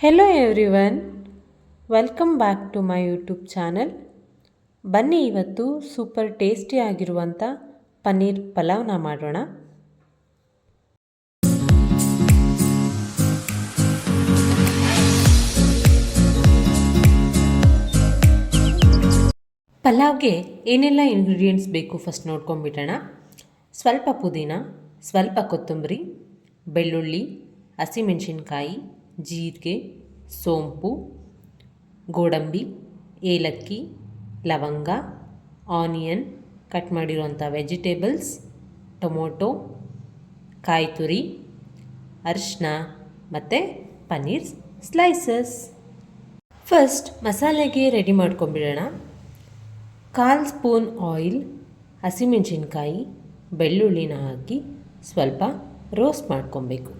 Hello everyone, welcome back to my YouTube channel. ಬನ್ನಿ ಇವತ್ತು super tasty ಆಗಿರುವಂಥ ಪನ್ನೀರ್ ಪಲಾವ್ನ ಮಾಡೋಣ. ಪಲಾವ್ಗೆ ಏನೆಲ್ಲ ಇಂಗ್ರೀಡಿಯೆಂಟ್ಸ್ ಬೇಕು ಫಸ್ಟ್ ನೋಡ್ಕೊಂಡ್ಬಿಡೋಣ. ಸ್ವಲ್ಪ ಪುದೀನ, ಸ್ವಲ್ಪ ಕೊತ್ತಂಬರಿ, ಬೆಳ್ಳುಳ್ಳಿ, ಹಸಿಮೆಣಸಿನ್ಕಾಯಿ, ಜೀರಿಗೆ, ಸೋಂಪು, ಗೋಡಂಬಿ, ಏಲಕ್ಕಿ, ಲವಂಗ, ಆನಿಯನ್, ಕಟ್ ಮಾಡಿರುವಂಥ ವೆಜಿಟೇಬಲ್ಸ್, ಟೊಮೊಟೊ, ಕಾಯಿ ತುರಿ, ಅರಿಶಿನ ಮತ್ತು ಪನ್ನೀರ್ ಸ್ಲೈಸಸ್. ಫಸ್ಟ್ ಮಸಾಲೆಗೆ ರೆಡಿ ಮಾಡ್ಕೊಂಬಿಡೋಣ. 1/4 ಸ್ಪೂನ್ ಆಯಿಲ್, ಹಸಿಮೆಣಸಿನ್ಕಾಯಿ, ಬೆಳ್ಳುಳ್ಳಿನ ಹಾಕಿ ಸ್ವಲ್ಪ ರೋಸ್ಟ್ ಮಾಡ್ಕೊಬೇಕು.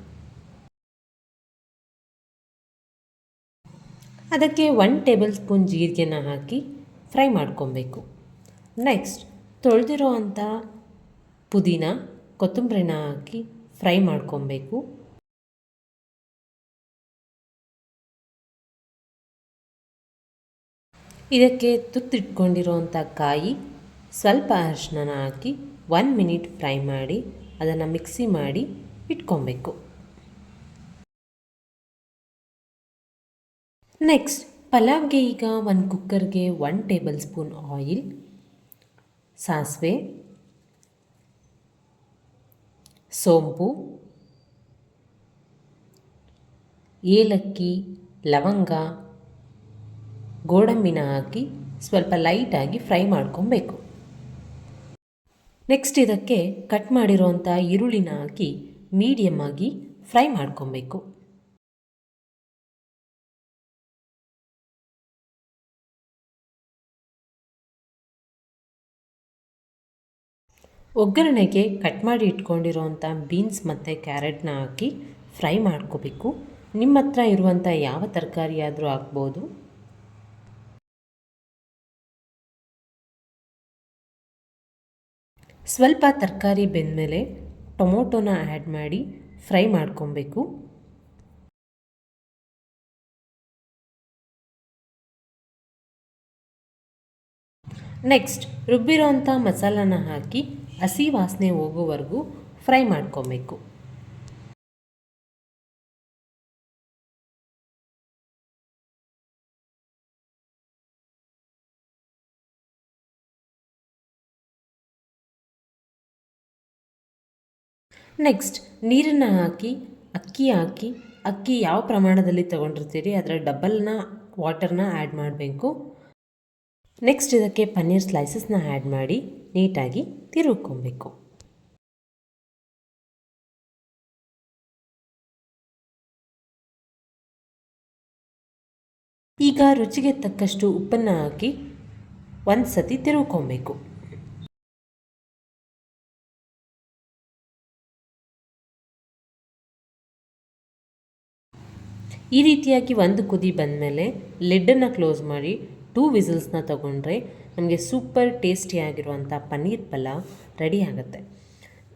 ಅದಕ್ಕೆ 1 ಟೇಬಲ್ ಸ್ಪೂನ್ ಜೀರಿಗೆನ ಹಾಕಿ ಫ್ರೈ ಮಾಡ್ಕೊಬೇಕು. ನೆಕ್ಸ್ಟ್ ತೊಳೆದಿರೋ ಅಂಥ ಪುದೀನ, ಕೊತ್ತಂಬರಿನ ಹಾಕಿ ಫ್ರೈ ಮಾಡ್ಕೊಬೇಕು. ಇದಕ್ಕೆ ತುತ್ತಿಟ್ಕೊಂಡಿರೋವಂಥ ಕಾಯಿ, ಸ್ವಲ್ಪ ಅರಿಶಿನ ಹಾಕಿ 1 ಮಿನಿಟ್ ಫ್ರೈ ಮಾಡಿ ಅದನ್ನು ಮಿಕ್ಸಿ ಮಾಡಿ ಇಟ್ಕೊಬೇಕು. ನೆಕ್ಸ್ಟ್ ಪಲಾವ್ಗೆ ಈಗ ಒಂದು ಕುಕ್ಕರ್ಗೆ 1 ಟೇಬಲ್ ಸ್ಪೂನ್ ಆಯಿಲ್, ಸಾಸಿವೆ, ಸೋಂಪು, ಏಲಕ್ಕಿ, ಲವಂಗ, ಗೋಡಂಬಿನ ಹಾಕಿ ಸ್ವಲ್ಪ ಲೈಟಾಗಿ ಫ್ರೈ ಮಾಡ್ಕೊಬೇಕು. ನೆಕ್ಸ್ಟ್ ಇದಕ್ಕೆ ಕಟ್ ಮಾಡಿರೋವಂಥ ಈರುಳ್ಳಿನ ಹಾಕಿ ಮೀಡಿಯಮ್ ಆಗಿ ಫ್ರೈ ಮಾಡ್ಕೊಬೇಕು. ಒಗ್ಗರಣೆಗೆ ಕಟ್ ಮಾಡಿ ಇಟ್ಕೊಂಡಿರೋವಂಥ ಬೀನ್ಸ್ ಮತ್ತು ಕ್ಯಾರೆಟ್ನ ಹಾಕಿ ಫ್ರೈ ಮಾಡ್ಕೋಬೇಕು. ನಿಮ್ಮ ಹತ್ರ ಇರುವಂಥ ಯಾವ ತರಕಾರಿ ಆದರೂ ಹಾಕ್ಬೋದು. ಸ್ವಲ್ಪ ತರಕಾರಿ ಬೆಂದಮೇಲೆ ಟೊಮೊಟೊನ ಆ್ಯಡ್ ಮಾಡಿ ಫ್ರೈ ಮಾಡ್ಕೊಬೇಕು. ನೆಕ್ಸ್ಟ್ ರುಬ್ಬಿರೋಂಥ ಮಸಾಲಾನ ಹಾಕಿ ಹಸಿ ವಾಸನೆ ಹೋಗೋವರೆಗೂ ಫ್ರೈ ಮಾಡ್ಕೊಬೇಕು. ನೆಕ್ಸ್ಟ್ ನೀರನ್ನು ಹಾಕಿ ಅಕ್ಕಿ ಯಾವ ಪ್ರಮಾಣದಲ್ಲಿ ತೊಗೊಂಡಿರ್ತೀರಿ ಅದರ ಡಬಲ್ನ ವಾಟರ್ನ ಆ್ಯಡ್ ಮಾಡಬೇಕು. ನೆಕ್ಸ್ಟ್ ಇದಕ್ಕೆ ಪನ್ನೀರ್ ಸ್ಲೈಸಸ್ನ ಆ್ಯಡ್ ಮಾಡಿ ನೀಟಾಗಿ ತಿರುಗ್ಕೊಬೇಕು. ಈಗ ರುಚಿಗೆ ತಕ್ಕಷ್ಟು ಉಪ್ಪನ್ನು ಹಾಕಿ ಒಂದು ಸತಿ ತಿರುಗ್ಕೊಬೇಕು. ಈ ರೀತಿಯಾಗಿ ಒಂದು ಕುದಿ ಬಂದಮೇಲೆ ಲಿಡ್ಡನ್ನು ಕ್ಲೋಸ್ ಮಾಡಿ 2 ವಿಸಿಲ್ಸ್ನ ತಗೊಂಡ್ರೆ ನಮಗೆ ಸೂಪರ್ ಟೇಸ್ಟಿಯಾಗಿರುವಂಥ ಪನ್ನೀರ್ ಪಲಾವ್ ರೆಡಿ ಆಗುತ್ತೆ.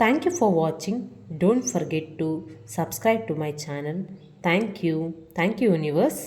Thank you for watching. Don't forget to subscribe to my channel. Thank you universe.